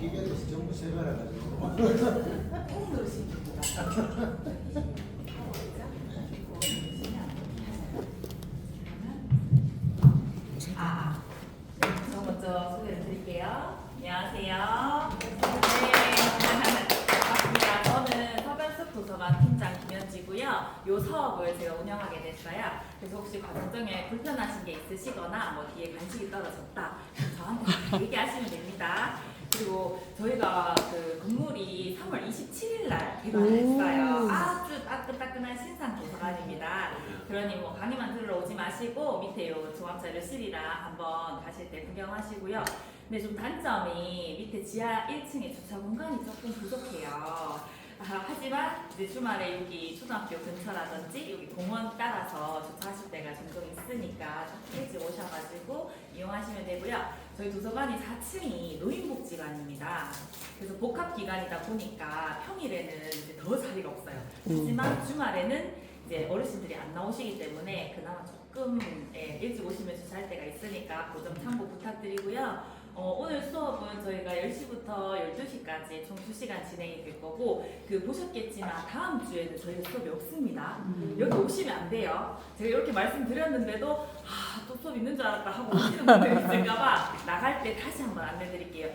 기계도 전부 새거라 가지고. 홈으로 시킵니다. 저 먼저 소개를 드릴게요. 안녕하세요. 네, 반갑습니다. 저는 서변숲 도서관 팀장 김현지고요. 이 사업을 제가 운영하게 됐어요. 그래서 혹시 과정중에 불편하신 게 있으시거나 뭐 뒤에 간식이 떨어졌다, 그럼 저한테 얘기하시면 됩니다. 그리고 저희가 그 건물이 3월 27일 날 개관을 했어요. 아주 따끈따끈한 신상 도서관입니다. 그러니 뭐 강의만 들으러 오지 마시고 밑에 요 종합자료실이랑 한번 가실 때 구경하시고요. 근데 좀 단점이 밑에 지하 1층에 주차 공간이 조금 부족해요. 하지만 이제 주말에 여기 초등학교 근처라든지 여기 공원 따라서 주차하실 때가 종종 있으니까 좀 일찍 오셔가지고 이용하시면 되고요. 저희 도서관이 4층이 노인복지관입니다. 그래서 복합기관이다 보니까 평일에는 이제 더 자리가 없어요. 하지만 주말에는 이제 어르신들이 안 나오시기 때문에 그나마 조금 일찍 오시면 주차할 때가 있으니까 그 점 참고 부탁드리고요. 오늘 수업은 저희가 10시부터 12시까지 총 2시간 진행이 될 거고, 보셨겠지만 다음 주에는 저희가 수업이 없습니다. 여기 오시면 안 돼요. 제가 이렇게 말씀드렸는데도 또 수업 있는 줄 알았다 하고 오시는 분들 있을까봐 나갈 때 다시 한번 안내드릴게요.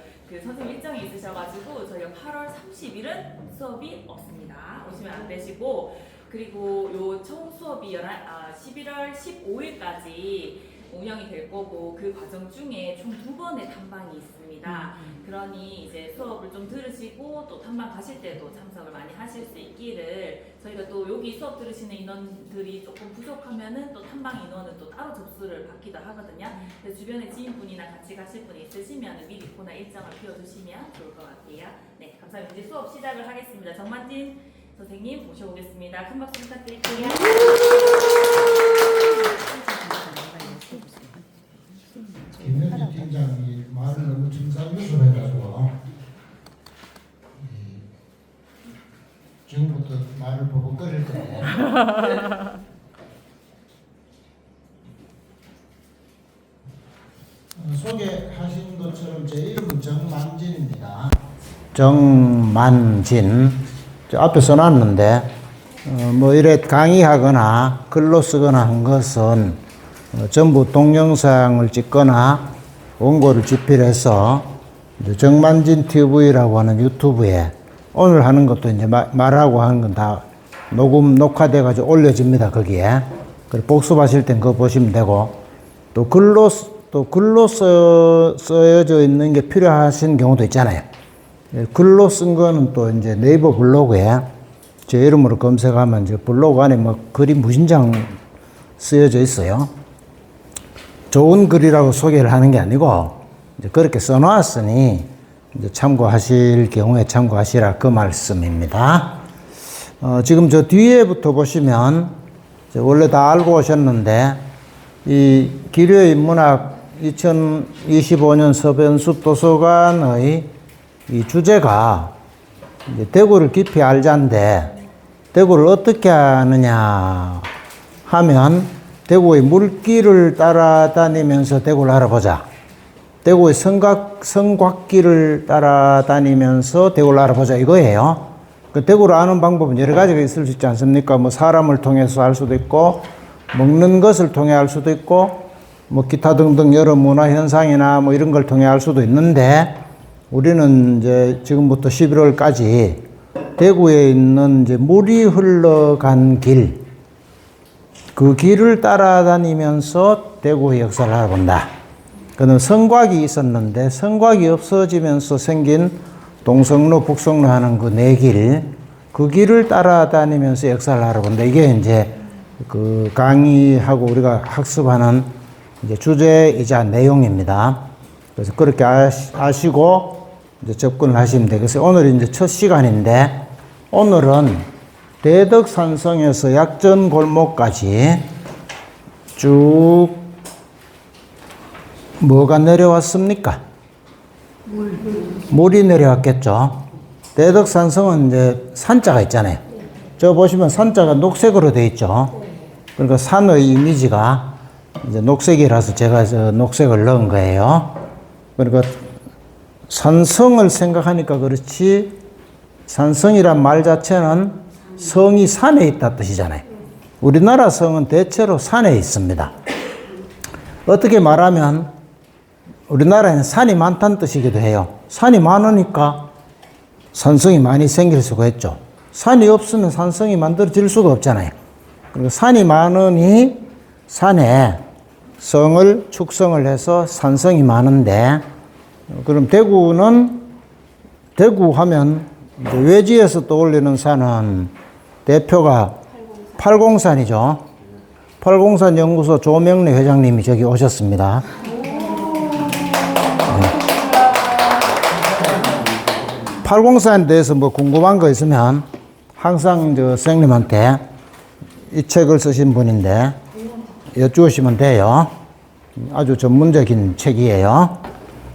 선생님 일정이 있으셔가지고 저희가 8월 30일은 수업이 없습니다. 오시면 안 되시고, 그리고 요 총 수업이 11월 15일까지 운영이 될 거고, 그 과정 중에 총 2번의 탐방이 있습니다. 그러니 이제 수업을 좀 들으시고 또 탐방 가실 때도 참석을 많이 하실 수 있기를, 저희가 또 여기 수업 들으시는 인원들이 조금 부족하면은 또 탐방 인원은 또 따로 접수를 받기도 하거든요. 그래서 주변에 지인분이나 같이 가실 분이 있으시면 미리 코나 일정을 비워두시면 좋을 것 같아요. 네, 감사합니다. 이제 수업 시작을 하겠습니다. 정만진 선생님 모셔보겠습니다. 큰 박수 부탁드릴게요. 김현지 팀장이 말을 너무 진상유수해가지고 지금부터 말을 버벅거릴 거예요. 소개하신 것처럼 제 이름은 정만진입니다. 정만진. 저 앞에 써놨는데 뭐 이래 강의하거나 글로 쓰거나 한 것은 전부 동영상을 찍거나 원고를 집필해서 정만진 TV라고 하는 유튜브에 오늘 하는 것도 이제 말하고 하는 건 다 녹화돼 가지고 올려집니다. 거기에. 그리고 복습하실 땐 그거 보시면 되고, 또 글로 써져 있는 게 필요하신 경우도 있잖아요. 글로 쓴 거는 또 이제 네이버 블로그에 제 이름으로 검색하면 이제 블로그 안에 뭐 글이 무진장 쓰여져 있어요. 좋은 글이라고 소개를 하는 게 아니고 이제 그렇게 써놓았으니 이제 참고하실 경우에 참고하시라, 그 말씀입니다. 지금 저 뒤에부터 보시면 원래 다 알고 오셨는데, 이 기료인문학 2025년 서변숲 도서관의 이 주제가 이제 대구를 깊이 알자인데, 대구를 어떻게 아느냐 하면 대구의 물길을 따라다니면서 대구를 알아보자. 대구의 성곽길을 따라다니면서 대구를 알아보자, 이거예요. 그 대구를 아는 방법은 여러 가지가 있을 수 있지 않습니까? 뭐 사람을 통해서 알 수도 있고, 먹는 것을 통해 알 수도 있고, 뭐 기타 등등 여러 문화 현상이나 뭐 이런 걸 통해 알 수도 있는데, 우리는 이제 지금부터 11월까지 대구에 있는 이제 물이 흘러간 길, 그 길을 따라다니면서 대구의 역사를 알아본다. 그는 성곽이 있었는데 성곽이 없어지면서 생긴 동성로, 북성로 하는 그 네 길, 그 길을 따라다니면서 역사를 알아본다. 이게 이제 그 강의하고 우리가 학습하는 이제 주제이자 내용입니다. 그래서 그렇게 아시고 이제 접근을 하시면 되겠어요. 오늘 이제 첫 시간인데, 오늘은 대덕산성에서 약전 골목까지 쭉 뭐가 내려왔습니까? 물이 내려왔겠죠. 대덕산성은 이제 산자가 있잖아요. 저 보시면 산자가 녹색으로 되어 있죠. 그러니까 산의 이미지가 이제 녹색이라서 제가 저 녹색을 넣은 거예요. 그러니까 산성을 생각하니까 그렇지, 산성이란 말 자체는 성이 산에 있다 뜻이잖아요. 우리나라 성은 대체로 산에 있습니다. 어떻게 말하면 우리나라에는 산이 많다는 뜻이기도 해요. 산이 많으니까 산성이 많이 생길 수가 있죠. 산이 없으면 산성이 만들어질 수가 없잖아요. 그리고 산이 많으니 산에 성을 축성을 해서 산성이 많은데, 그럼 대구는, 대구 하면 외지에서 떠올리는 산은 대표가 팔공산이죠. 팔공산 연구소 조명래 회장님이 저기 오셨습니다. 팔공산에 대해서 뭐 궁금한 거 있으면 항상 저 선생님한테 이 책을 쓰신 분인데 여쭈시면 돼요. 아주 전문적인 책이에요.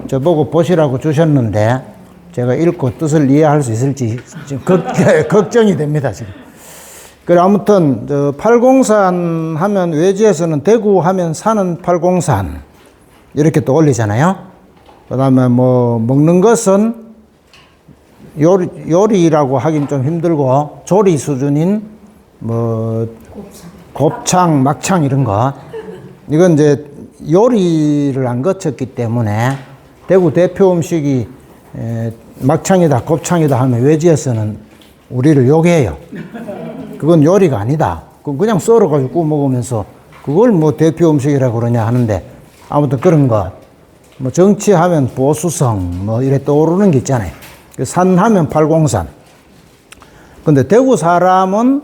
저보고 보시라고 주셨는데 제가 읽고 뜻을 이해할 수 있을지 지금 걱정이 됩니다, 지금. 그래, 아무튼, 팔공산 하면 외지에서는 대구 하면 산은 팔공산. 이렇게 떠올리잖아요. 그 다음에 뭐, 먹는 것은 요리라고 하긴 좀 힘들고, 조리 수준인 뭐, 곱창, 막창 이런 거. 이건 이제 요리를 안 거쳤기 때문에 대구 대표 음식이 막창이다, 곱창이다 하면 외지에서는 우리를 욕해요. 그건 요리가 아니다. 그건 그냥 썰어가지고 구워 먹으면서 그걸 뭐 대표 음식이라고 그러냐 하는데, 아무튼 그런 것. 뭐 정치하면 보수성, 뭐 이래 떠오르는 게 있잖아요. 산하면 팔공산. 근데 대구 사람은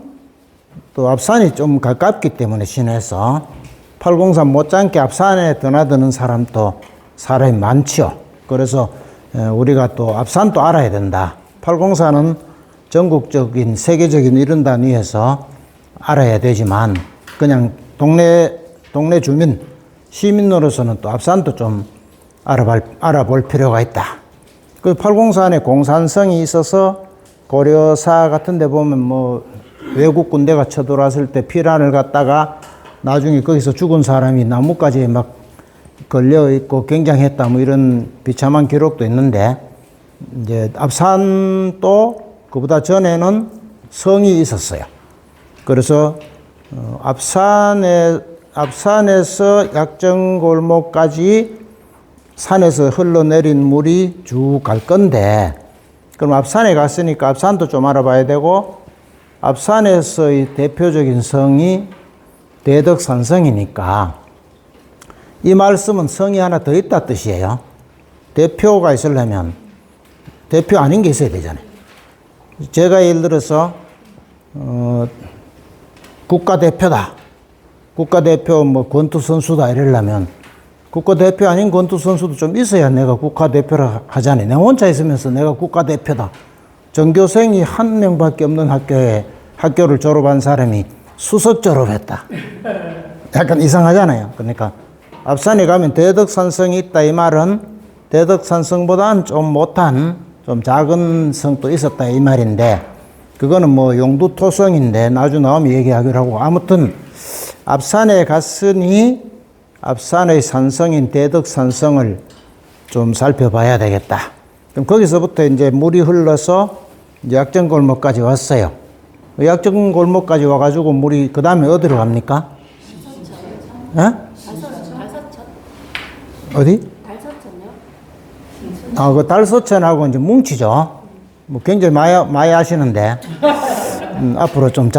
또 앞산이 좀 가깝기 때문에 시내에서 팔공산 못지않게 앞산에 드나드는 사람도 사람이 많죠. 그래서 우리가 또 앞산도 알아야 된다. 팔공산은 전국적인 세계적인 이런 단위에서 알아야 되지만 그냥 동네 주민 시민으로서는 또 앞산도 좀 알아볼 필요가 있다. 그 팔공산에 공산성이 있어서 고려사 같은 데 보면 뭐 외국 군대가 쳐들어왔을 때 피란을 갖다가 나중에 거기서 죽은 사람이 나뭇가지에 막 걸려 있고 굉장했다 뭐 이런 비참한 기록도 있는데, 이제 앞산도 그보다 전에는 성이 있었어요. 그래서 앞산에서 약정골목까지 산에서 흘러내린 물이 쭉 갈 건데, 그럼 앞산에 갔으니까 앞산도 좀 알아봐야 되고, 앞산에서의 대표적인 성이 대덕산성이니까 이 말씀은 성이 하나 더 있다 뜻이에요. 대표가 있으려면 대표 아닌 게 있어야 되잖아요. 제가 예를 들어서 국가대표다, 국가대표 뭐 권투선수다 이러려면 국가대표 아닌 권투선수도 좀 있어야 내가 국가대표라 하잖아요. 내가 혼자 있으면서 내가 국가대표다. 전교생이 한 명밖에 없는 학교를 졸업한 사람이 수석 졸업했다. 약간 이상하잖아요. 그러니까 앞산에 가면 대덕산성이 있다 이 말은 대덕산성보다는 좀 못한 좀 작은 성도 있었다 이 말인데, 그거는 뭐 용두토성인데 나중에 나오면 얘기하기로 하고, 아무튼 앞산에 갔으니 앞산의 산성인 대덕산성을 좀 살펴봐야 되겠다. 그럼 거기서부터 이제 물이 흘러서 이제 약정골목까지 왔어요. 약정골목까지 와가지고 물이 그 다음에 어디로 갑니까? 어디? 달서천요? 그 달서천하고 이제 뭉치죠. 뭐 굉장히 많이 하시는데, 앞으로 좀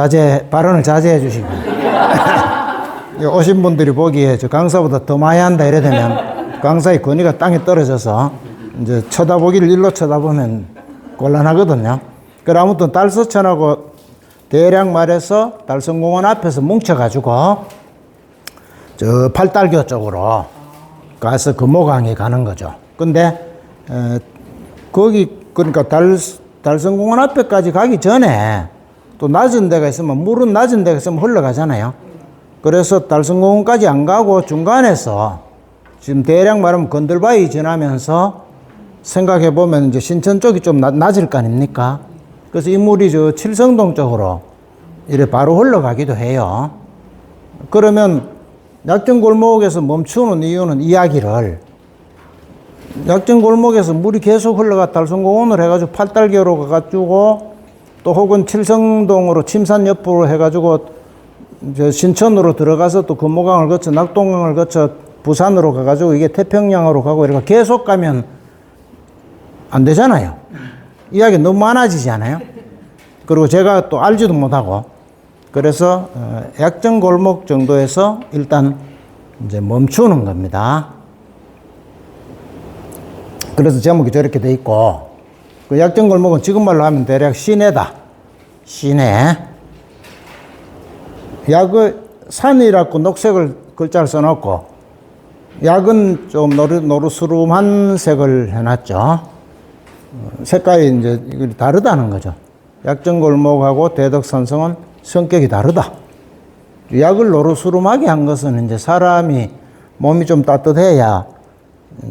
발언을 자제해 주시고. 오신 분들이 보기에 저 강사보다 더 많이 한다 이래 되면 강사의 권위가 땅에 떨어져서 이제 일로 쳐다보면 곤란하거든요. 그래, 아무튼 달서천하고 대략 말해서 달성공원 앞에서 뭉쳐가지고 저 팔달교 쪽으로 가서 금호강에 가는 거죠. 근데 거기 그러니까 달성공원 앞에까지 가기 전에 또 낮은 데가 있으면, 물은 낮은 데가 있으면 흘러가잖아요. 그래서 달성공원까지 안 가고 중간에서 지금 대략 말하면 건들바위 지나면서 생각해 보면 이제 신천 쪽이 좀 낮을 거 아닙니까? 그래서 이 물이 저 칠성동 쪽으로 이래 바로 흘러가기도 해요. 그러면 약정골목에서 멈추는 이유는 이야기를 약정 골목에서 물이 계속 흘러가 달성공원으로 해가지고 팔달교로 가가지고 또 혹은 칠성동으로 침산 옆으로 해가지고 저 신천으로 들어가서 또 금호강을 거쳐 낙동강을 거쳐 부산으로 가가지고 이게 태평양으로 가고 이렇게 계속 가면 안 되잖아요. 이야기 너무 많아지지 않아요? 그리고 제가 또 알지도 못하고 그래서 약정 골목 정도에서 일단 이제 멈추는 겁니다. 그래서 제목이 저렇게 돼 있고 그 약정 골목은 지금 말로 하면 대략 시내다. 시내. 약을 산이라고 녹색을 글자를 써놓고 약은 좀 노르스름한 색을 해놨죠. 색깔이 이제 다르다는 거죠. 약정 골목하고 대덕산성은 성격이 다르다. 약을 노르스름하게 한 것은 이제 사람이 몸이 좀 따뜻해야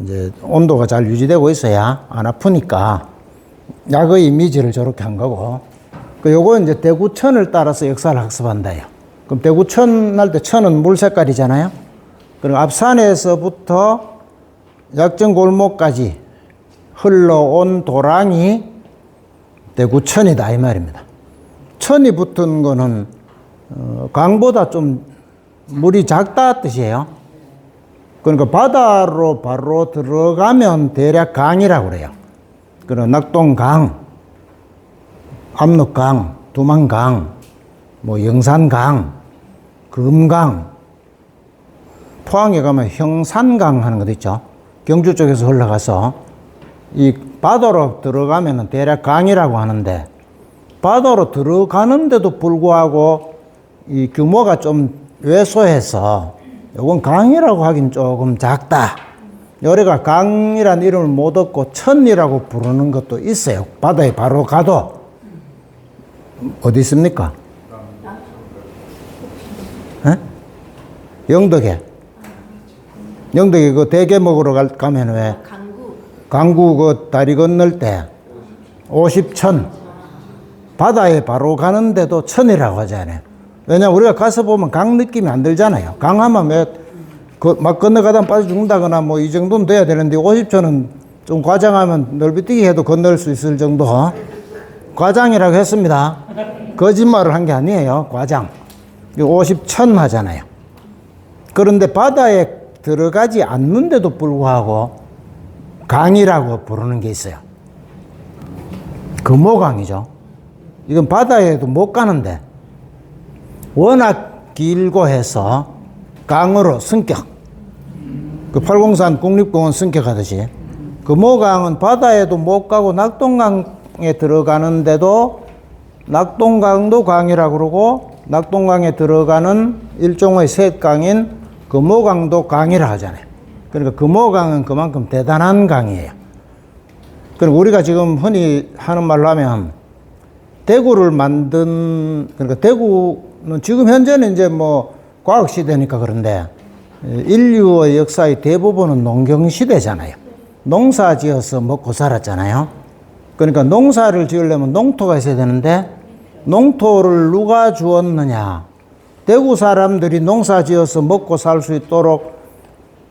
이제 온도가 잘 유지되고 있어야 안 아프니까 약의 이미지를 저렇게 한 거고. 그 요거 이제 대구천을 따라서 역사를 학습한다요. 그럼 대구천 할 때 천은 물 색깔이잖아요. 그럼 앞산에서부터 약정 골목까지 흘러온 도랑이 대구천이다 이 말입니다. 천이 붙은 거는 강보다 좀 물이 작다 뜻이에요. 그러니까 바다로 바로 들어가면 대략 강이라고 그래요. 그런 낙동강, 압록강, 두만강, 뭐 영산강, 금강, 포항에 가면 형산강 하는 것도 있죠. 경주 쪽에서 흘러가서 이 바다로 들어가면 대략 강이라고 하는데 바다로 들어가는데도 불구하고 이 규모가 좀 왜소해서 이건 강이라고 하긴 조금 작다. 요래가 강이라는 이름을 못 얻고 천이라고 부르는 것도 있어요. 바다에 바로 가도. 어디 있습니까? 에? 영덕에. 영덕에 그 대게 먹으러 가면 왜? 강구 그 다리 건널 때 50천. 바다에 바로 가는데도 천이라고 하잖아요. 왜냐면 우리가 가서 보면 강 느낌이 안 들잖아요. 강하면 왜 막 건너가다 빠져 죽는다거나 뭐 이 정도는 돼야 되는데 50초는 좀 과장하면 넓이뛰기 해도 건널 수 있을 정도. 과장이라고 했습니다. 거짓말을 한 게 아니에요. 과장. 50천 하잖아요. 그런데 바다에 들어가지 않는데도 불구하고 강이라고 부르는 게 있어요. 금호강이죠. 이건 바다에도 못 가는데 워낙 길고 해서 강으로 승격. 그 팔공산 국립공원 승격하듯이 금호강은 바다에도 못 가고 낙동강에 들어가는데도 낙동강도 강이라고 그러고 낙동강에 들어가는 일종의 셋강인 금호강도 강이라 하잖아요. 그러니까 금호강은 그만큼 대단한 강이에요. 그리고 우리가 지금 흔히 하는 말로 하면 대구를 만든, 그러니까 대구는 지금 현재는 이제 뭐 과학시대니까 그런데 인류의 역사의 대부분은 농경시대잖아요. 농사 지어서 먹고 살았잖아요. 그러니까 농사를 지으려면 농토가 있어야 되는데 농토를 누가 주었느냐. 대구 사람들이 농사 지어서 먹고 살 수 있도록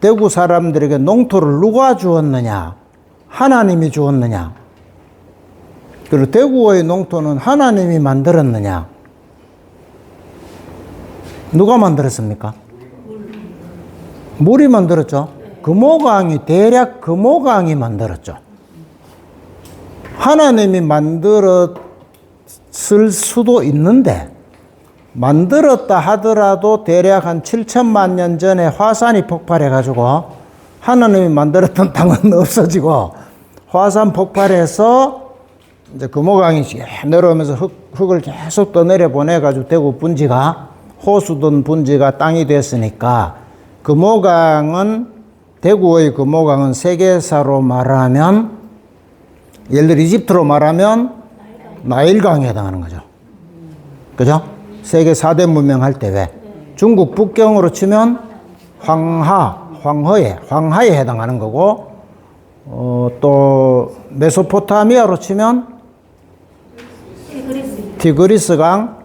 대구 사람들에게 농토를 누가 주었느냐. 하나님이 주었느냐. 그리고 대구의 농토는 하나님이 만들었느냐. 누가 만들었습니까? 물이 만들었죠. 금호강이 대략 금호강이 만들었죠. 하나님이 만들었을 수도 있는데 만들었다 하더라도 대략 한 7천만 년 전에 화산이 폭발해 가지고 하나님이 만들었던 땅은 없어지고 화산 폭발해서 이제 금호강이 내려오면서 흙을 계속 떠내려 보내 가지고 대구 분지가 호수든 분지가 땅이 됐으니까 금호강은 대구의 금호강은 세계사로 말하면 예를 들어 이집트로 말하면 나일강에 해당하는 거죠. 그죠? 세계 4대 문명 할 때 왜? 중국 북경으로 치면 황하에 해당하는 거고 또 메소포타미아로 치면 티그리스강,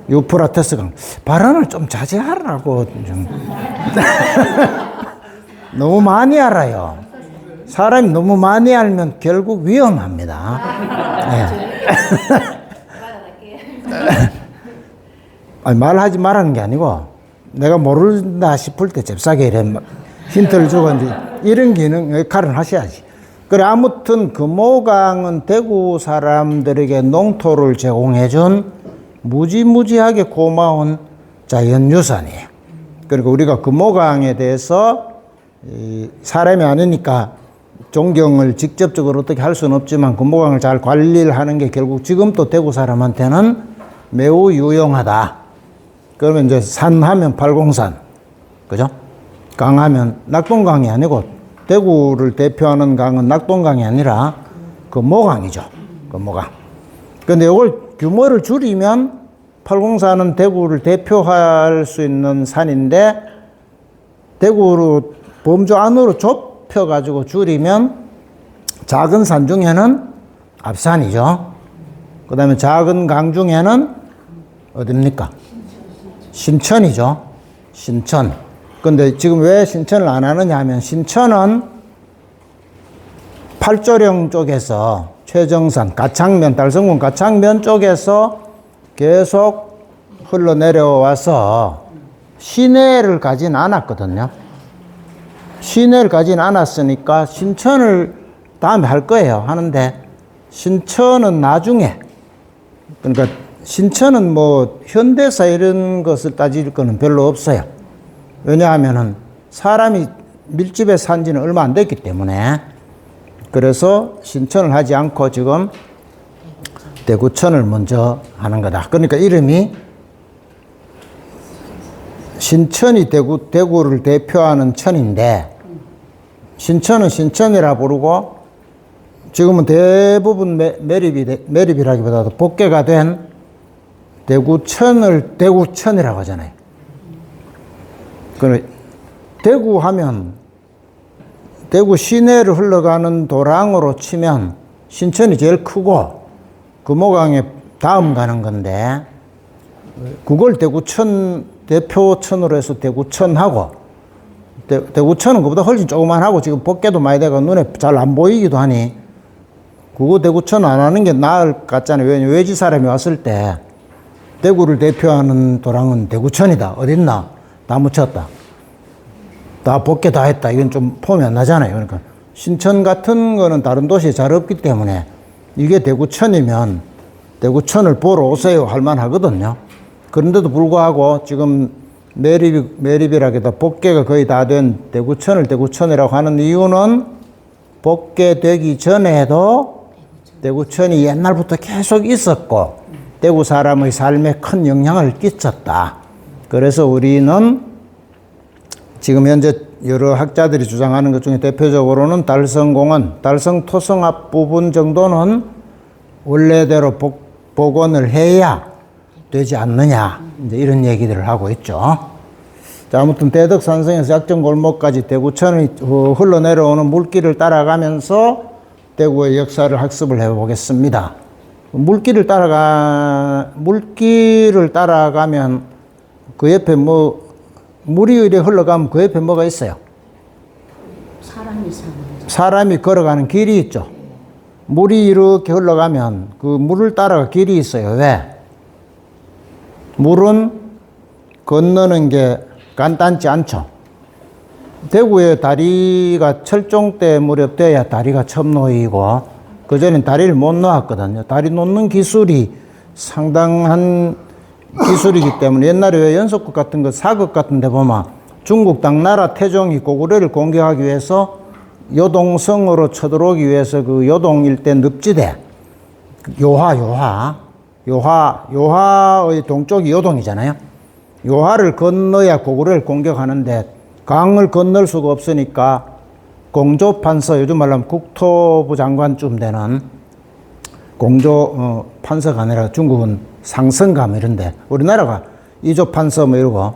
유프라테스강. 발언을 좀 자제하라고 좀. 너무 많이 알아요. 사람이 너무 많이 알면 결국 위험합니다. 네. 아니, 말하지 말라는 게 아니고 내가 모른다 싶을 때 잽싸게 이래 힌트를 주고 이제 이런 기능 역할을 하셔야지. 그래 아무튼 금호강은 대구 사람들에게 농토를 제공해준 무지무지하게 고마운 자연유산이에요. 그리고 우리가 금호강에 대해서 사람이 아니니까 존경을 직접적으로 어떻게 할 수는 없지만 금호강을 잘 관리를 하는 게 결국 지금 또 대구 사람한테는 매우 유용하다. 그러면 이제 산하면 팔공산, 그죠? 강하면 낙동강이 아니고 대구를 대표하는 강은 낙동강이 아니라 금호강이죠. 금호강. 근데 이걸 규모를 줄이면 팔공산은 대구를 대표할 수 있는 산인데 대구로 범주 안으로 좁혀가지고 줄이면 작은 산 중에는 앞산이죠. 그 다음에 작은 강 중에는 어딥니까? 신천이죠. 신천. 근데 지금 왜 신천을 안 하느냐 하면 신천은 팔조령 쪽에서 최정산, 가창면, 달성군 가창면 쪽에서 계속 흘러내려와서 시내를 가진 않았거든요. 시내를 가진 않았으니까 신천을 다음에 할 거예요. 하는데 신천은 나중에, 그러니까 신천은 뭐 현대사 이런 것을 따질 거는 별로 없어요. 왜냐하면은 사람이 밀집해 산 지는 얼마 안 됐기 때문에. 그래서 신천을 하지 않고 지금 대구천을 먼저 하는 거다. 그러니까 이름이 신천이 대구를 대표하는 천인데 신천은 신천이라 부르고 지금은 대부분 매립이라기보다도 복개가 된 대구천을 대구천이라고 하잖아요. 대구 하면 대구 시내를 흘러가는 도랑으로 치면 신천이 제일 크고 금호강에 다음 가는 건데 그걸 대구천 대표천으로 해서 대구천하고 대구천은 그보다 훨씬 조그만하고 지금 복개도 많이 되고 눈에 잘 안 보이기도 하니 그거 대구천 안 하는 게 나을 것 같잖아요. 왜냐면 외지 사람이 왔을 때 대구를 대표하는 도랑은 대구천이다. 어딨나? 다 묻혔다. 다 복개 다 했다. 이건 좀 폼이 안 나잖아요. 그러니까 신천 같은 거는 다른 도시에 잘 없기 때문에 이게 대구천이면 대구천을 보러 오세요 할 만하거든요. 그런데도 불구하고 지금 매립이라기보다 복개가 거의 다 된 대구천을 대구천이라고 하는 이유는 복개되기 전에도 대구천이 옛날부터 계속 있었고 대구 사람의 삶에 큰 영향을 끼쳤다. 그래서 우리는 지금 현재 여러 학자들이 주장하는 것 중에 대표적으로는 달성공원, 달성토성 앞부분 정도는 원래대로 복원을 해야 되지 않느냐, 이제 이런 얘기들을 하고 있죠. 자, 아무튼 대덕산성에서 약정골목까지 대구천이 흘러내려오는 물길을 따라가면서 대구의 역사를 학습을 해보겠습니다. 물길을 따라가면 그 옆에 물이 이래 흘러가면 그 옆에 뭐가 있어요? 사람이 걸어가는 길이 있죠. 물이 이렇게 흘러가면 그 물을 따라가 길이 있어요. 왜? 물은 건너는 게 간단치 않죠. 대구에 다리가 철종 때 무렵 돼야 다리가 처음 놓이고 그전엔 다리를 못 놓았거든요. 다리 놓는 기술이 상당한 기술이기 때문에 옛날에 왜 연속극 같은 거 사극 같은 데 보면 중국 당나라 태종이 고구려를 공격하기 위해서 요동성으로 쳐들어오기 위해서 그 요동 일대 늪지대 요하의 동쪽이 요동이잖아요. 요하를 건너야 고구려를 공격하는데 강을 건널 수가 없으니까 공조판서, 요즘 말로 하면 국토부 장관쯤 되는 판서가 아니라 중국은 상성감 이런데 우리나라가 이조판서 뭐 이러고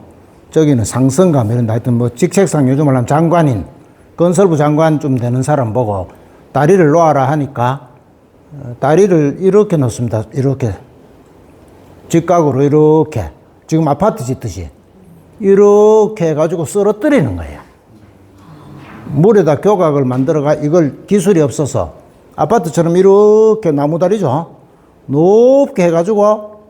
저기는 상성감 이런데 하여튼 뭐 직책상 요즘 말로 하면 장관인 건설부 장관쯤 되는 사람 보고 다리를 놓아라 하니까 다리를 이렇게 놓습니다. 이렇게 직각으로 이렇게 지금 아파트 짓듯이 이렇게 해가지고 쓰러뜨리는 거예요. 물에다 교각을 만들어가 이걸 기술이 없어서 아파트처럼 이렇게 나무다리죠. 높게 해가지고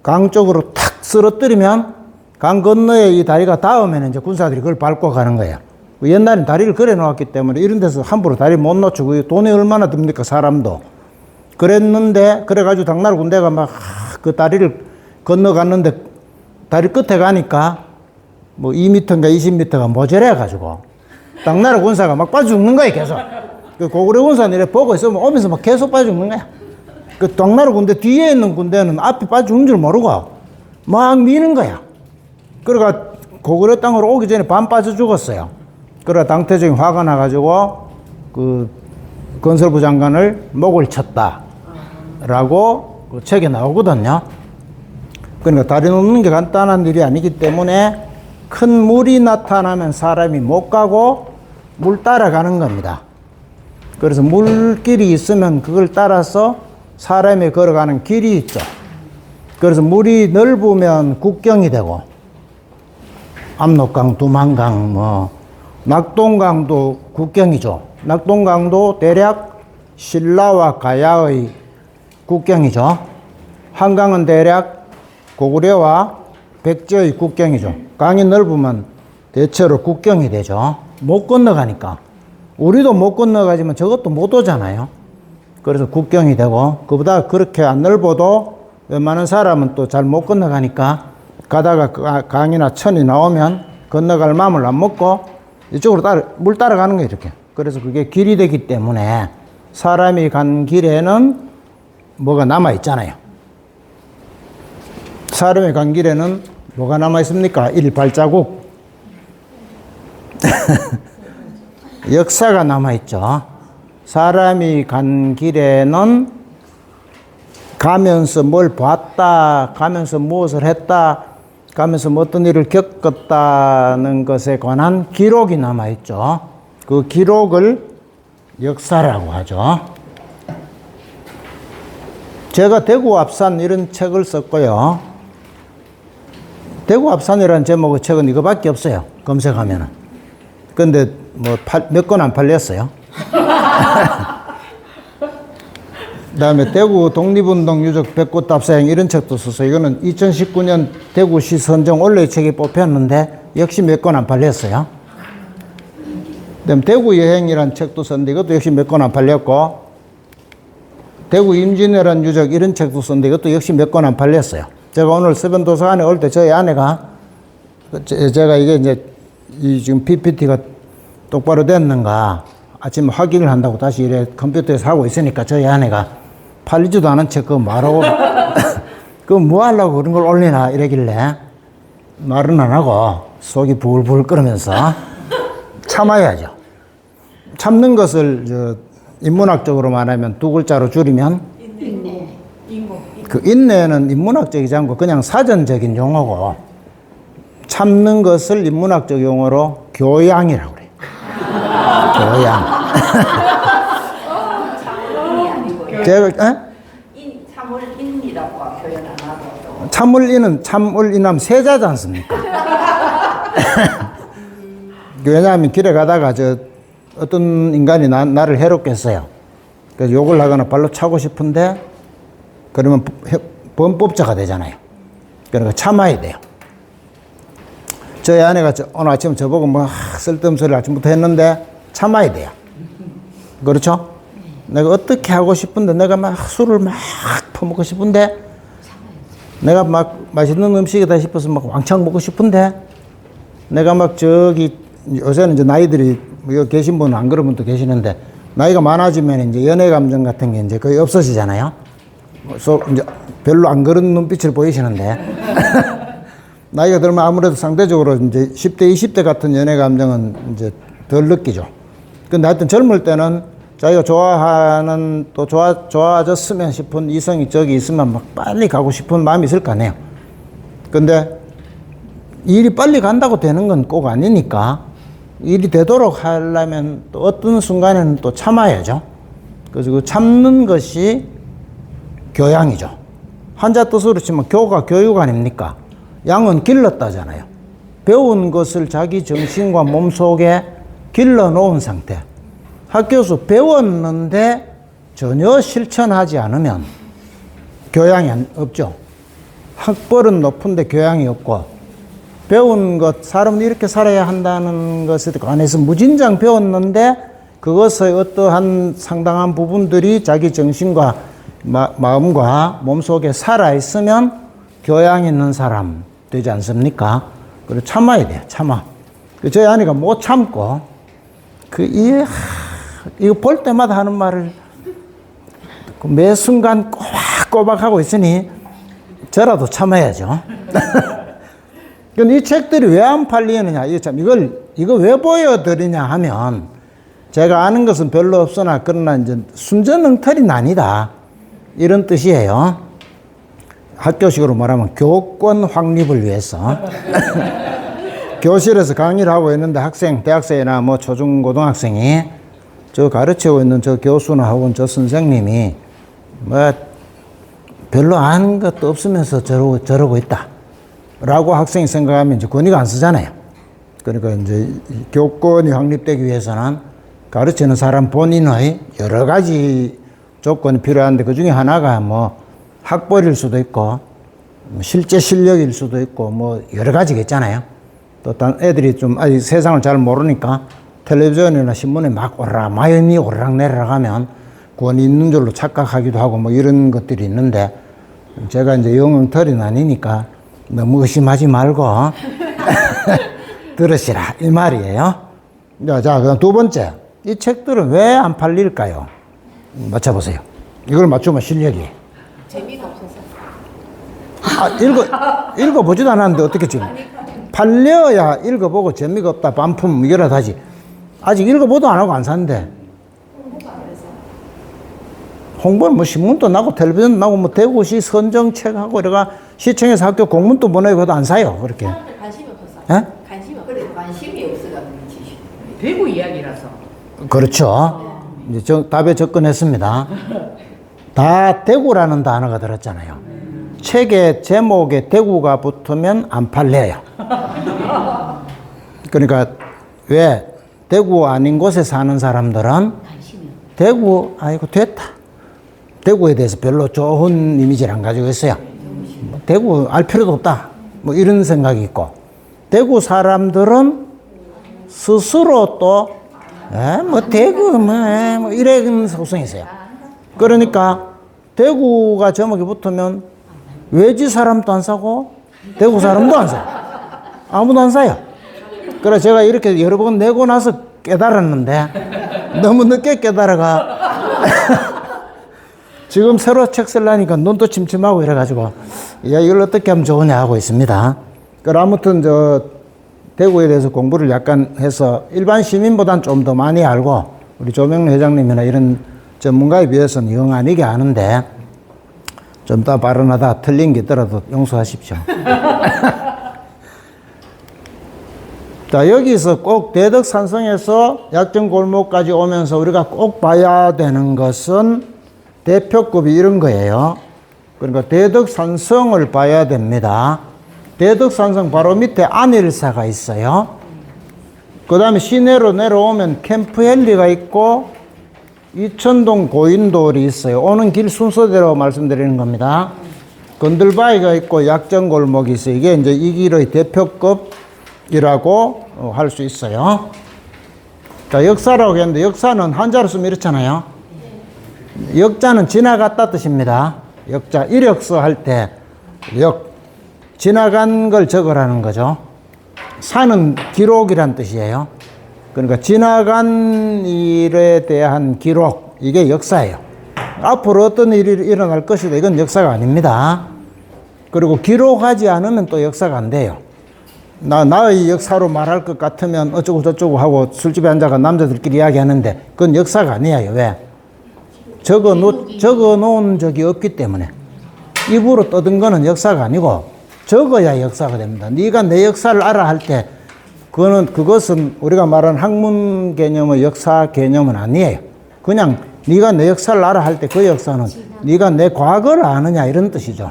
강 쪽으로 탁 쓰러뜨리면 강 건너에 이 다리가 닿으면 이제 군사들이 그걸 밟고 가는 거예요. 옛날엔 다리를 그래 놓았기 때문에 이런 데서 함부로 다리 못 놓치고 돈이 얼마나 듭니까, 사람도. 그랬는데, 그래가지고 당나라 군대가 막 그 다리를 건너갔는데 다리 끝에 가니까 뭐 2m인가 20m가 모자라가지고 당나라 군사가 막 빠져 죽는 거야, 계속. 그 고구려 군사는 이래 보고 있으면 오면서 막 계속 빠져 죽는 거야. 그 당나라 군대 뒤에 있는 군대는 앞에 빠져 죽는 줄 모르고 막 미는 거야. 그러니까 고구려 땅으로 오기 전에 반 빠져 죽었어요. 그러다 당태종이 화가 나가지고 그 건설부 장관을 목을 쳤다라고 그 책에 나오거든요. 그러니까 다리 놓는 게 간단한 일이 아니기 때문에 큰 물이 나타나면 사람이 못 가고 물 따라가는 겁니다. 그래서 물길이 있으면 그걸 따라서 사람이 걸어가는 길이 있죠. 그래서 물이 넓으면 국경이 되고 압록강, 두만강, 뭐 낙동강도 국경이죠. 낙동강도 대략 신라와 가야의 국경이죠. 한강은 대략 고구려와 백제의 국경이죠. 강이 넓으면 대체로 국경이 되죠. 못 건너가니까. 우리도 못 건너가지만 저것도 못 오잖아요. 그래서 국경이 되고, 그보다 그렇게 안 넓어도 웬만한 사람은 또 잘 못 건너가니까 가다가 강이나 천이 나오면 건너갈 마음을 안 먹고 이쪽으로 물 따라가는 거예요, 이렇게. 그래서 그게 길이 되기 때문에 사람이 간 길에는 뭐가 남아있잖아요. 사람이 간 길에는 뭐가 남아있습니까? 발자국. 역사가 남아있죠. 사람이 간 길에는 가면서 뭘 봤다, 가면서 무엇을 했다, 가면서 뭐 어떤 일을 겪었다는 것에 관한 기록이 남아있죠. 그 기록을 역사라고 하죠. 제가 대구 앞산 이런 책을 썼고요. 대구 앞산이라는 제목의 책은 이거밖에 없어요. 검색하면은. 근데 뭐 몇 권 안 팔렸어요. 그다음에 대구 독립운동 유적 백꽃답사행 이런 책도 썼어요. 이거는 2019년 대구시 선정 올해의 책이 뽑혔는데 역시 몇 권 안 팔렸어요. 그다음에 대구 여행이라는 책도 썼는데 이것도 역시 몇 권 안 팔렸고, 대구 임진왜란 유적 이런 책도 썼는데 이것도 역시 몇 권 안 팔렸어요. 제가 오늘 서변 도서관에 올 때 저희 아내가 제가 이게 이제 이 지금 PPT가 똑바로 됐는가 아침에 확인을 한다고 다시 이래 컴퓨터에서 하고 있으니까 저희 아내가 팔리지도 않은 책 그거 말하고 그거 뭐 하려고 그런 걸 올리나 이러길래 말은 안 하고 속이 부글부글 끓으면서 참아야죠. 참는 것을 저 인문학적으로 말하면 두 글자로 줄이면 그 인내는 인문학적이지 않고 그냥 사전적인 용어고, 참는 것을 인문학적 용어로 교양이라고 그래요. 교양. 제가 참을인이라고 표현 안 하고. 참을인하면 세자지 않습니까? 왜냐하면 길에 가다가 어떤 인간이 나를 해롭게 했어요. 그래서 욕을 하거나 발로 차고 싶은데 그러면 범법자가 되잖아요. 그러니까 참아야 돼요. 저희 아내가 오늘 아침 저보고 뭐 쓸데없는 소리를 아침부터 했는데 참아야 돼요. 그렇죠? 내가 어떻게 하고 싶은데, 내가 막 술을 막 퍼먹고 싶은데, 내가 막 맛있는 음식이다 싶어서 막 왕창 먹고 싶은데, 내가 막 요새는 이제 나이들이 여기 계신 분은 안 그런 분도 계시는데, 나이가 많아지면 이제 연애 감정 같은 게 이제 거의 없어지잖아요. 이제 별로 안 그런 눈빛을 보이시는데. 나이가 들면 아무래도 상대적으로 이제 10대, 20대 같은 연애 감정은 이제 덜 느끼죠. 근데 하여튼 젊을 때는 자기가 좋아하는 또 좋아졌으면 싶은 이성이 저기 있으면 막 빨리 가고 싶은 마음이 있을 거 아니에요. 근데 일이 빨리 간다고 되는 건 꼭 아니니까 일이 되도록 하려면 또 어떤 순간에는 또 참아야죠. 그래서 그 참는 것이 교양이죠. 한자 뜻으로 치면 교가 교육 아닙니까? 양은 길렀다잖아요. 배운 것을 자기 정신과 몸속에 길러 놓은 상태. 학교에서 배웠는데 전혀 실천하지 않으면 교양이 없죠. 학벌은 높은데 교양이 없고, 배운 것, 사람은 이렇게 살아야 한다는 것에 관해서 무진장 배웠는데 그것의 어떠한 상당한 부분들이 자기 정신과 마음과 몸속에 살아있으면 교양 있는 사람 되지 않습니까? 그리고 참아야 돼요, 참아. 저희 아내가 못 참고, 이거 볼 때마다 하는 말을 매 순간 꼬박꼬박 하고 있으니 저라도 참아야죠. 근데 이 책들이 왜 안 팔리느냐, 이거 왜 보여드리냐 하면, 제가 아는 것은 별로 없으나, 그러나 이제 순전엉터리 난이다, 이런 뜻이에요. 학교식으로 말하면 교권 확립을 위해서. 교실에서 강의를 하고 있는데 대학생이나 뭐 초중 고등학생이 저 가르치고 있는 저 교수나 혹은 저 선생님이 뭐 별로 아는 것도 없으면서 저러고 있다 라고 학생이 생각하면 이제 권위가 안 쓰잖아요. 그러니까 이제 교권이 확립되기 위해서는 가르치는 사람 본인의 여러 가지 조건이 필요한데, 그 중에 하나가 뭐 학벌일 수도 있고, 실제 실력일 수도 있고, 뭐 여러 가지가 있잖아요. 또 애들이 좀 아직 세상을 잘 모르니까 텔레비전이나 신문에 막 마연히 오르락 내리락 하면 권위 있는 줄로 착각하기도 하고 뭐 이런 것들이 있는데, 제가 이제 영엉터리 아니니까 너무 의심하지 말고 들으시라, 이 말이에요. 자, 그다음 두 번째. 이 책들은 왜 안 팔릴까요? 맞춰보세요. 이걸 맞추면 실력이. 재미가 없어서. 읽어보지도 않았는데 어떻게 지금. 팔려야 읽어보고 재미가 없다, 반품, 이거라도 하지. 아직 읽어보도 안 하고 안 샀는데. 홍보는 뭐 신문도 나고 텔레비전 나고 뭐 대구시 선정책하고 이래가 시청에서 학교 공문도 보내고 해도 안 사요, 그렇게. 사람들 관심이 없어서. 예? 관심이 없어가 그렇지. 대구 이야기라서. 그렇죠. 이제 답에 접근했습니다. 다 대구라는 단어가 들었잖아요. 책의 제목에 대구가 붙으면 안 팔려요. 그러니까 왜 대구 아닌 곳에 사는 사람들은 대구, 아이고 됐다, 대구에 대해서 별로 좋은 이미지를 안 가지고 있어요. 대구 알 필요도 없다, 뭐 이런 생각이 있고, 대구 사람들은 스스로 뭐 대구 뭐 이런 속성이 있어요. 그러니까 대구가 제목에 붙으면 외지 사람도 안 사고 대구 사람도 안 사요. 아무도 안 사요. 그래서 제가 이렇게 여러 번 내고 나서 깨달았는데 너무 늦게 깨달아가 지금 새로 책 쓰려니까 눈도 침침하고 이래가지고, 야, 이걸 어떻게 하면 좋으냐 하고 있습니다. 그럼 아무튼 대구에 대해서 공부를 약간 해서 일반 시민보다는 좀 더 많이 알고, 우리 조명래 회장님이나 이런 전문가에 비해서는 영 아니게 아는데, 좀 더 발언하다 틀린 게 있더라도 용서하십시오. 자, 여기서 꼭 대덕산성에서 약정골목까지 오면서 우리가 꼭 봐야 되는 것은 대표급이 이런 거예요. 그러니까 대덕산성을 봐야 됩니다. 대덕산성 바로 밑에 안일사가 있어요. 그 다음에 시내로 내려오면 캠프헬리가 있고 이천동 고인돌이 있어요. 오는 길 순서대로 말씀드리는 겁니다. 건들바위가 있고 약정골목이 있어요. 이게 이제 이 길의 대표급이라고 할 수 있어요. 자, 역사라고 했는데 역사는 한자로 쓰면 이렇잖아요. 역자는 지나갔다 뜻입니다. 역자, 이력서 할 때 지나간 걸 적으라는 거죠. 사는 기록이란 뜻이에요. 그러니까 지나간 일에 대한 기록, 이게 역사예요. 앞으로 어떤 일이 일어날 것이다, 이건 역사가 아닙니다. 그리고 기록하지 않으면 또 역사가 안 돼요. 나의 역사로 말할 것 같으면 어쩌고 저쩌고 하고 술집에 앉아가 남자들끼리 이야기하는데 그건 역사가 아니에요. 왜? 적어 놓은 적이 없기 때문에. 입으로 떠든 거는 역사가 아니고 적어야 역사가 됩니다. 네가 내 역사를 알아 할 때 그것은 우리가 말하는 학문 개념의 역사 개념은 아니에요. 그냥 네가 내 역사를 알아 할 때 그 역사는 네가 내 과거를 아느냐 이런 뜻이죠.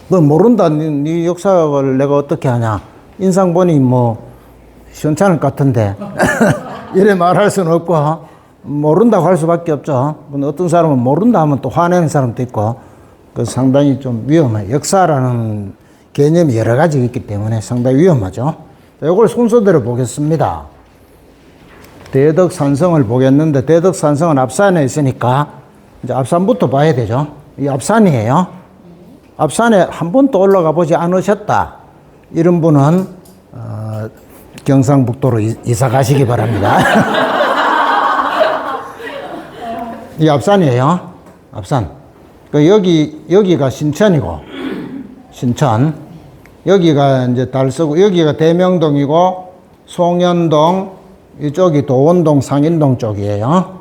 너 모른다. 네 역사를 내가 어떻게 하냐. 인상 보니 뭐 시원찮을 것 같은데 이래 말할 수는 없고, 모른다고 할 수밖에 없죠. 근데 어떤 사람은 모른다 하면 또 화내는 사람도 있고, 그 상당히 좀 위험해요. 역사라는 개념이 여러 가지 있기 때문에 상당히 위험하죠. 이걸 순서대로 보겠습니다. 대덕산성을 보겠는데, 대덕산성은 앞산에 있으니까, 이제 앞산부터 봐야 되죠. 이 앞산이에요. 앞산에 한 번도 올라가 보지 않으셨다. 이런 분은, 경상북도로 이사 가시기 바랍니다. 이 앞산이에요. 앞산. 여기가 신천이고, 신천. 여기가 이제 달서구, 여기가 대명동이고, 송현동, 이쪽이 도원동, 상인동 쪽이에요.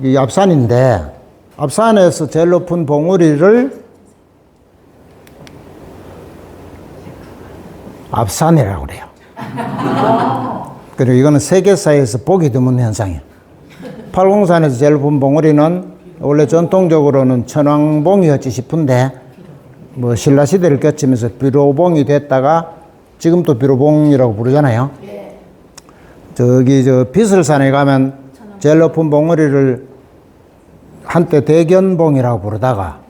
이 앞산인데, 앞산에서 제일 높은 봉우리를 앞산이라고 그래요. 그리고 이거는 세계사에서 보기 드문 현상이에요. 팔공산에서 제일 높은 봉우리는 원래 전통적으로는 천왕봉이었지 싶은데, 뭐 신라시대를 거치면서 비로봉이 됐다가 지금도 비로봉이라고 부르잖아요. 저기 저 비설산에 가면 제일 높은 봉우리를 한때 대견봉이라고 부르다가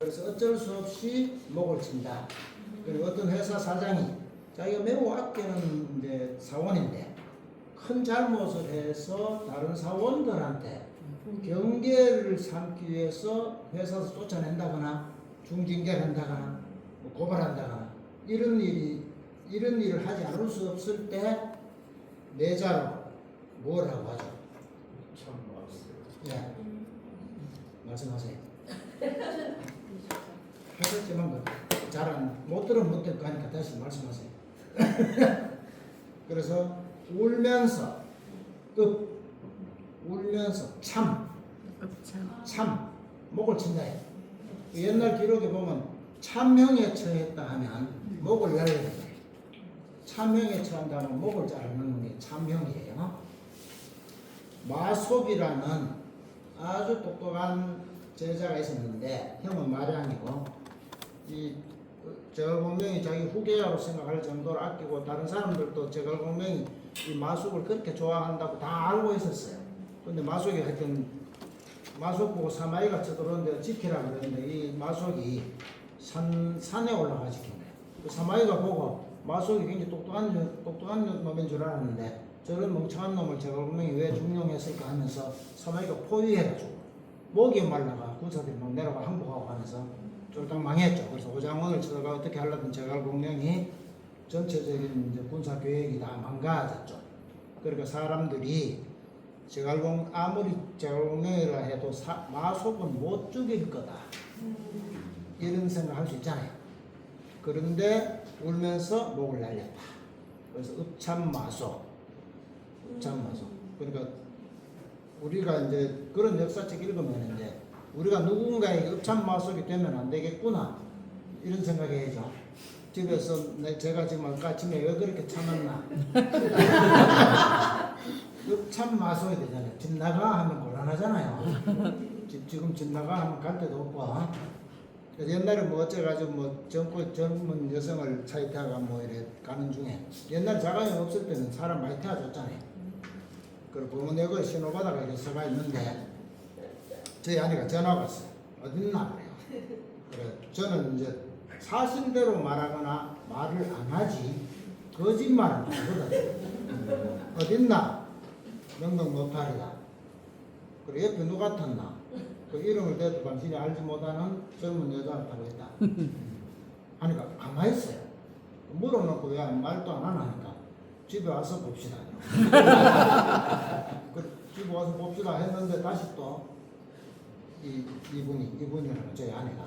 그래서 어쩔 수 없이 목을 친다. 그리고 어떤 회사 사장이 자기가 매우 아끼는 이제 사원인데 큰 잘못을 해서 다른 사원들한테 경계를 삼기 위해서 회사에서 쫓아낸다거나 중징계를 한다거나 뭐 고발한다거나 이런 일을 하지 않을 수 없을 때 내자로 뭐라고 하죠? 참 예, 말씀하세요. 하셨지만 잘못 들으면 못 될 거 하니까 다시 말씀하세요. 그래서 울면서 울면서 참 목을 친다. 옛날 기록에 보면 참형에 처했다 하면 목을 날려야 돼요. 참형에 처한다면 목을 자르는 게 참형이에요. 마속이라는 아주 똑똑한 제자가 있었는데 형은 마량이고 이 제갈공명이 자기 후계자로 생각할 정도로 아끼고 다른 사람들도 제갈공명이 이 마속을 그렇게 좋아한다고 다 알고 있었어요. 근데 마속이 하여튼 마속 보고 사마이가 쳐들어오는데 지키라 그랬는데 이 마속이 산에 올라가 지킨 거예요. 그 사마이가 보고 마속이 굉장히 똑똑한 놈인 줄 알았는데 저런 멍청한 놈을 제갈공명이 왜 중용했을까 하면서 사마이가 포위해가지고 목이 말라가 군사들이 막 내려가 항복하고 하면서 쫄딱 망했죠. 그래서 오장원을 쳐다가 어떻게 하려던 제갈공명이 전체적인 이제 군사 계획이 다 망가졌죠. 그러니까 사람들이 아무리 제갈공명이라 해도 마속은 못 죽일 거다. 이런 생각할 수 있잖아요. 그런데 울면서 목을 날렸다. 그래서 읍참마속. 그러니까 우리가 이제 그런 역사책 읽으면 이제 우리가 누군가에게 읍참마속이 되면 안 되겠구나 이런 생각해야죠. 집에서 제가 지금 아까 아침에 왜 그렇게 참았나 읍참마속이 되잖아요. 집 나가 하면 곤란하잖아요. 지금 집 나가 하면 갈 데도 없고. 옛날에 뭐 어째가지고 뭐 젊은 여성을 차에 태워가 뭐 이래 가는 중에 옛날 자가용 없을 때는 사람 많이 태워줬잖아요. 그리고 부모네거 신호바다가 이렇게 서가 있는데 저희 아내가 전화가 왔어요. 어딨나 그래요. 그래 저는 이제 사실대로 말하거나 말을 안 하지 거짓말은 하거든. 어딨나 명명 못하리다. 그래 옆에 누가 탔나 그 이름을 대도 당신이 알지 못하는 젊은 여자를 타고 있다 하니까 가만히 있어요. 물어놓고 왜 말도 안 하니까 집에 와서 봅시다. 집에 와서 봅시다 했는데 다시 또 이분이라는 저희 아내가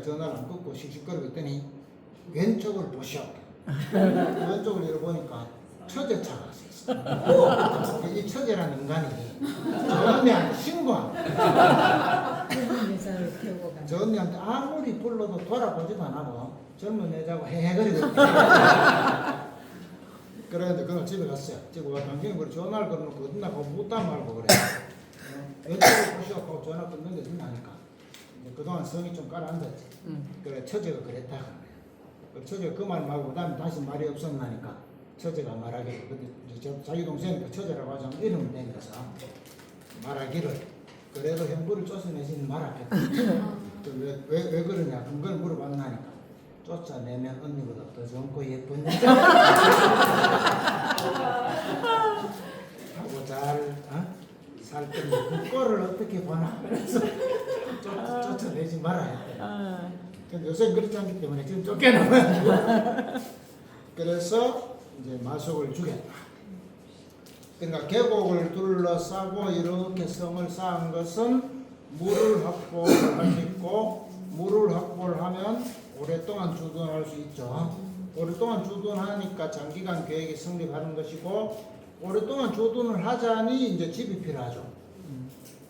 전화를 안 끊고 씩씩거리고 있더니 왼쪽을 보시오. 왼쪽을 잃어보니까 처제차가 있어. 이 처제라는 인간이 저 언니한테 신고한 젊은 여자를 태우고 간. 저 언니한테 아무리 불러도 돌아보지도 안 하고 젊은 여자고 헤헤거리고 그래서 그날 집에 갔어요. 집에 가서 당신이 그래 전화를 걸어놓고 어딨나 그거 묻다 말고 그래. 왼쪽을 보시고 전화 끊는 게 된다니까. 그동안 성이 좀 깔아앉았지. 그래 처제가 그랬다 그래. 처제가 그 말 말고 그다음에 다시 말이 없었나니까 처제가 말하기를 근데 자기 동생이 처제라고 하지 않고 이름을 내면서 말하기를 그래도 형부를 쫓아내지는 말았겠다. 왜 그러냐 그걸 물어봤나니까 쫓아내면 언니보다 더 젊고 예쁜 여자 하고 잘 살 텐데 그 꼴을 어떻게 보나 그래서 쫓아내지 말아야 돼. 근데 요새 그렇지 않기 때문에 지금 쫓겨나면 그래서 이제 마속을 죽였다. 그러니까 계곡을 둘러싸고 이렇게 성을 쌓은 것은 물을 확보를 할 수 있고 물을 확보를 하면 오랫동안 주둔할 수 있죠. 오랫동안 주둔하니까 장기간 계획이 성립하는 것이고 오랫동안 주둔을 하자니 이제 집이 필요하죠.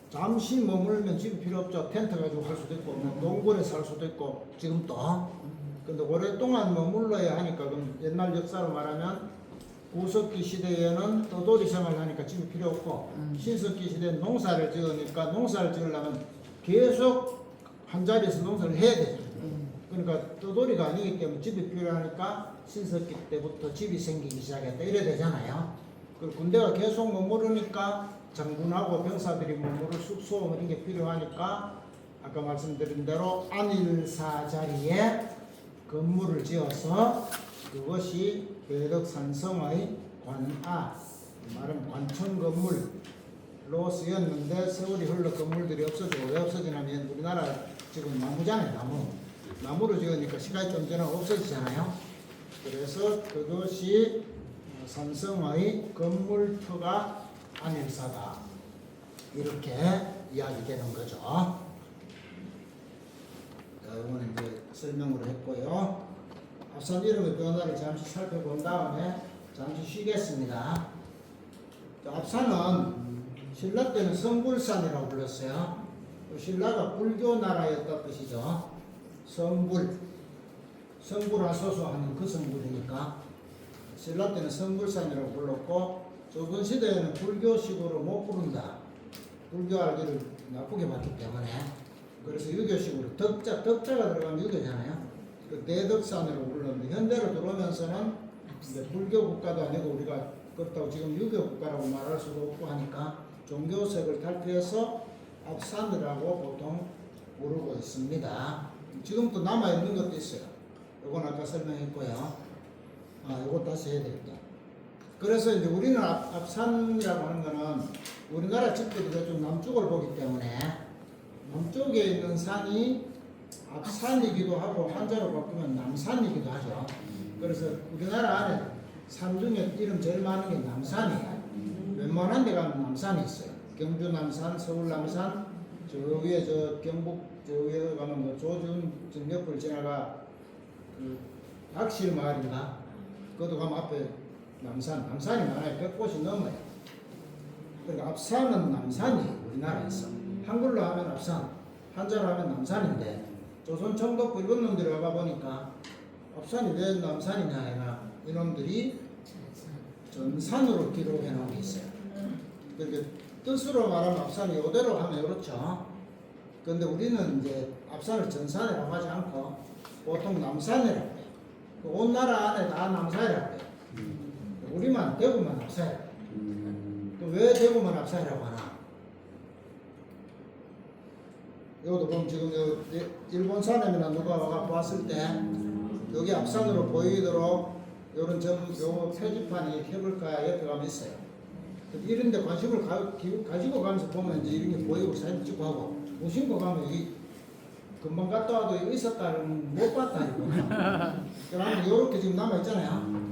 잠시 머물면 집이 필요 없죠. 텐트 가지고 할 수도 있고 뭐 농굴에 살 수도 있고 지금 또 근데 오랫동안 머물러야 하니까 그럼 옛날 역사로 말하면 구석기 시대에는 떠돌이 생활을 하니까 집이 필요 없고 신석기 시대는 농사를 지으니까 농사를 지으려면 계속 한 자리에서 농사를 해야 돼요. 그러니까 떠돌이가 아니기 때문에 집이 필요하니까 신석기 때부터 집이 생기기 시작했다 이래 되잖아요. 그리고 군대가 계속 머무르니까 장군하고 병사들이 머무를 숙소 이런 게 필요하니까 아까 말씀드린 대로 안일사 자리에 건물을 지어서 그것이 대덕산성의 관아, 말은 관청 건물로 쓰였는데 세월이 흘러 건물들이 없어지고 왜 없어지냐면 우리나라 지금 나무잖아요. 나무로 지으니까 시간이 좀 지나면 없어지잖아요. 그래서 그것이 산성의 건물터가 안일사다 이렇게 이야기되는 거죠. 이거는 이제 설명으로 했고요. 앞선 이름의 변화를 잠시 살펴본 다음에 잠시 쉬겠습니다. 앞산은 신라 때는 성불산이라고 불렀어요. 신라가 불교 나라였다 뜻이죠. 성불하소서 하는 그 성불이니까 신라 때는 성불산이라고 불렀고 조선시대에는 불교식으로 못 부른다. 불교 알기를 나쁘게 봤기 때문에 그래서 유교식으로 덕자가 들어가면 유교잖아요. 그 대덕산으로 불렀는데 현대로 들어오면서는 이제 불교 국가도 아니고 우리가 그렇다고 지금 유교 국가라고 말할 수도 없고 하니까 종교색을 탈피해서 앞산이라고 보통 부르고 있습니다. 지금도 남아있는 것도 있어요. 이건 아까 설명했고요. 이거 다시 해야 되겠다. 그래서 이제 우리는 앞산이라고 하는 거는 우리나라 집들이 좀 남쪽을 보기 때문에 남쪽에 있는 산이 앞산이기도 하고 한자로 바꾸면 남산이기도 하죠. 그래서 우리나라 안에 산 중에 이름 제일 많은 게 남산이에요. 웬만한 데 가면 남산이 있어요. 경주 남산, 서울 남산, 저 위에 저 경북 저 위에 가면 뭐 조준 지금 옆을 지나가 그 악실 마을인가? 그것도 가면 앞에 남산이 많아요. 100곳이 넘어요. 그러니까 앞산은 남산이에요. 우리나라에서 한글로 하면 앞산, 한자로 하면 남산인데 조선 청독부 이런 놈들이 와가 보니까 앞산이 왜 남산이냐 해나 이놈들이 전산으로 기록해 놓은 게 있어요. 그렇게 뜻으로 말하면 앞산이 이대로 하면 이렇죠. 그런데 우리는 이제 앞산을 전산이라고 하지 않고 보통 남산이라고 해요. 온 나라 안에 다 남산이라고 해요. 우리만 대구만 앞산이라고 해요. 왜 대구만 앞산이라고 하나? 이것도 보면 지금 일본 사람이나 누가 와가 봤을 때 여기 앞산으로 보이도록 요런 요 표지판이 케이블카 옆에 가면 있어요. 이런 데 관심을 가지고 가면서 보면 이제 이런 게 보이고 사진 찍고 하고 무심코 가면 여기 금방 갔다 와도 여기 있었다는 못 봤다 이거. 그러면 요렇게 지금 남아 있잖아요.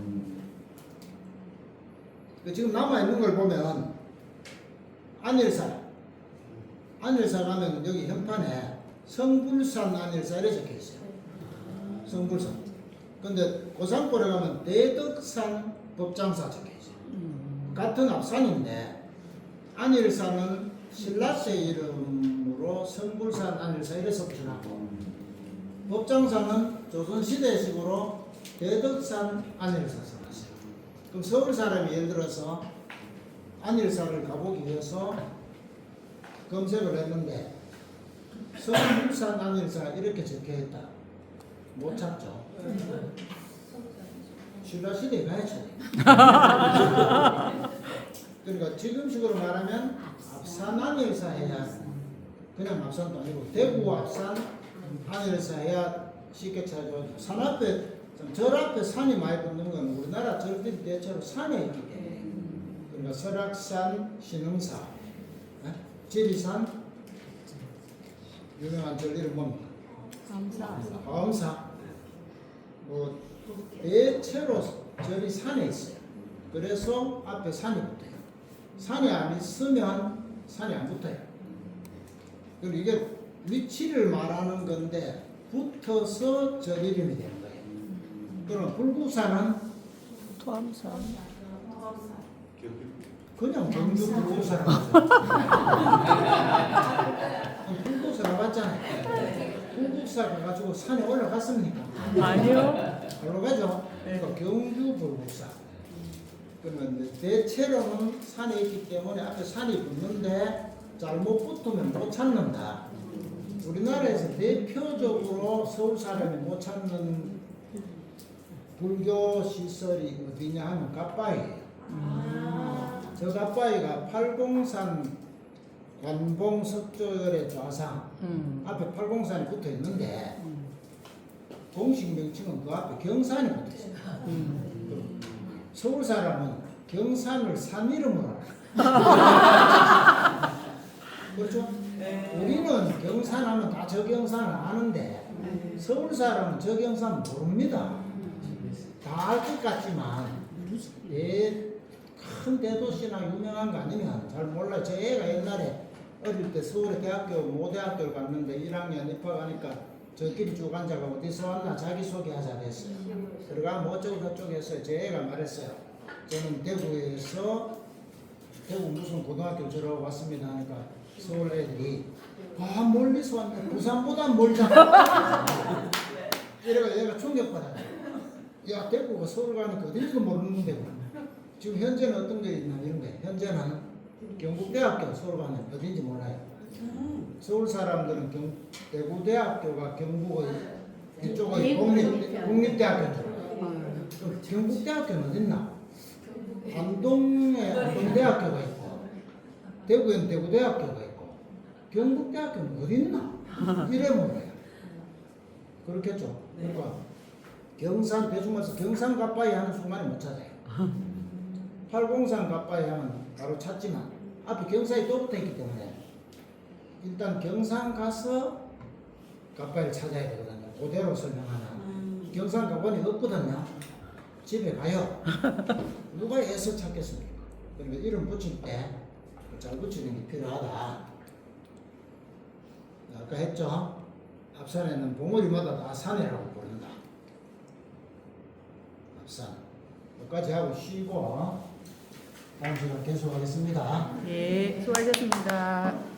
지금 남아 있는 걸 보면 안일사 가면 여기 현판에 성불산 안일사 이렇게 적혀 있어요. 성불산. 근데 고산골에 가면 대덕산 법장사 적혀 있어요. 같은 앞산인데 안일사는 신라세 이름으로 성불산 안일사 이래서 붙여놨고 법장사는 조선시대식으로 대덕산 안일사 써놨어요. 그럼 서울 사람이 예를 들어서 안일사를 가보기 위해서 검색을 했는데 성불산 안일사 이렇게 적혀있다. 못 찾죠. 신라시대에 가야죠. 그러니까 지금식으로 말하면 앞산 안일사 해야 그냥 앞산도 아니고 대구 앞산 안일사 해야 쉽게 찾아줘. 산 앞에 절 앞에 산이 많이 붙는 건 우리나라 절들이 대체로 산에 있기 때문에 그러니까 설악산, 신흥사, 지리산 유명한 절 이름 뭡니까? 가음사. 뭐 대체로 절이 산에 있어요. 그래서 앞에 산이 붙어요. 산이 안 있으면 산이 안 붙어요. 그리고 이게 위치를 말하는 건데 붙어서 절 이름이 되는 거예요. 그럼 불구산은 토암산. 그냥 경주 불구사라고 하죠. 불구사 가봤잖아요. 불구사 가가지고 산에 올라갔습니까? 아니요. 올라가죠. 그러니까 경주 불구사. 그러면 대체로는 산에 있기 때문에 앞에 산이 붙는데 잘못 붙으면 못 찾는다. 우리나라에서 대표적으로 서울 사람이 못 찾는 불교 시설이 어디냐 하면 갓바위예요. 저 갓바위가 팔공산 관봉 석조열의 좌상 앞에 팔공산이 붙어 있는데 공식 명칭은 그 앞에 경산이 붙어 있어요. 서울 사람은 경산을 산 이름으로 알아요. 그렇죠? 우리는 경산하면 다 저 경산을 아는데 서울 사람은 저 경산 모릅니다. 다 알 것 같지만 큰 대도시나 유명한 거 아니면 잘 몰라요. 저 애가 옛날에 어릴 때 서울에 대학교 모대학교를 갔는데 1학년 입학하니까 저끼리 쭉 앉아가 어디서 왔나 자기소개하자 그랬어요. 들어가면 어쩌고 저쩌고 했어요. 제 애가 말했어요. 저는 대구에서 대구 무슨 고등학교 졸업하고 왔습니다 하니까 서울 애들이 아 멀리서 왔네. 부산보다 멀잖아. 이래가 얘가 충격받아요. 야 대구가 서울 가니까 어딘지도 모르는데 지금 현재는 어떤 게 있나 이런 거예요. 현재는 경북대학교 서울 가면 어딘지 몰라요. 서울 사람들은 대구대학교가 경북의 이쪽의 국립대학교인 줄 알아요. 경북대학교는 어딨나? 안동에 안동대학교가 있고 대구에는 대구대학교가 있고 경북대학교는 어딨나? 이래 몰라요. 그렇겠죠. 그러니까 경산 대중에서 경산 가빠이 하는 순간에 못 찾아요. 팔공산 가빠이 하면 바로 찾지만 앞에 경산이 또 붙어 있기 때문에 일단 경산 가서 가빠이를 찾아야 되거든요. 그대로 설명하면 경산 가본이 없거든요. 집에 가요. 누가 애써 찾겠습니까? 그러니까 이름 붙일 때 잘 붙이는 게 필요하다. 아까 했죠? 앞산에는 봉우리마다 다 산이라고 부른다. 앞산. 여기까지 하고 쉬고 다음 시간 계속하겠습니다. 예, 수고하셨습니다.